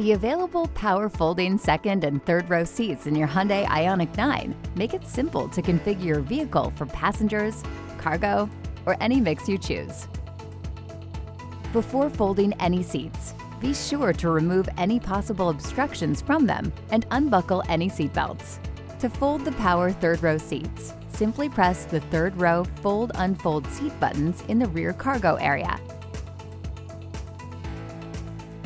The available power folding second and third row seats in your Hyundai IONIQ 9 make it simple to configure your vehicle for passengers, cargo, or any mix you choose. Before folding any seats, be sure to remove any possible obstructions from them and unbuckle any seat belts. To fold the power third row seats, simply press the third row fold-unfold seat buttons in the rear cargo area.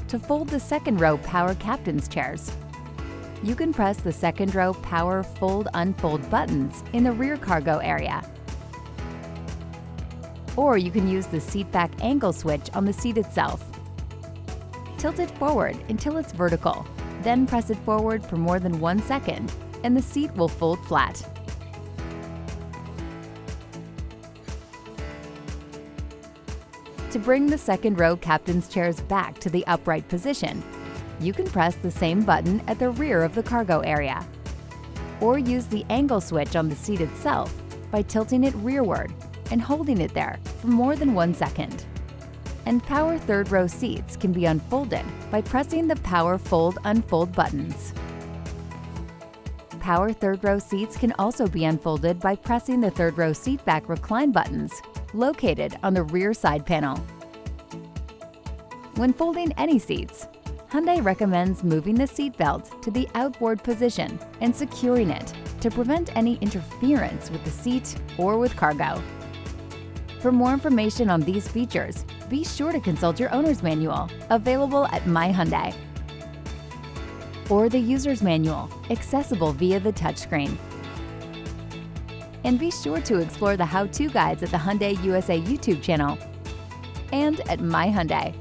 To fold the second row power captain's chairs, you can press the second row power fold-unfold buttons in the rear cargo area. Or you can use the seat back angle switch on the seat itself. Tilt it forward until it's vertical, then press it forward for more than 1 second, and the seat will fold flat. To bring the second row captain's chairs back to the upright position, you can press the same button at the rear of the cargo area. Or use the angle switch on the seat itself by tilting it rearward and holding it there for more than 1 second. And power third row seats can be unfolded by pressing the power fold-unfold buttons. Power third row seats can also be unfolded by pressing the third row seat back recline buttons located on the rear side panel. When folding any seats, Hyundai recommends moving the seat belt to the outboard position and securing it to prevent any interference with the seat or with cargo. For more information on these features, be sure to consult your owner's manual, available at My Hyundai, or the user's manual, accessible via the touchscreen. And be sure to explore the how-to guides at the Hyundai USA YouTube channel and at My Hyundai.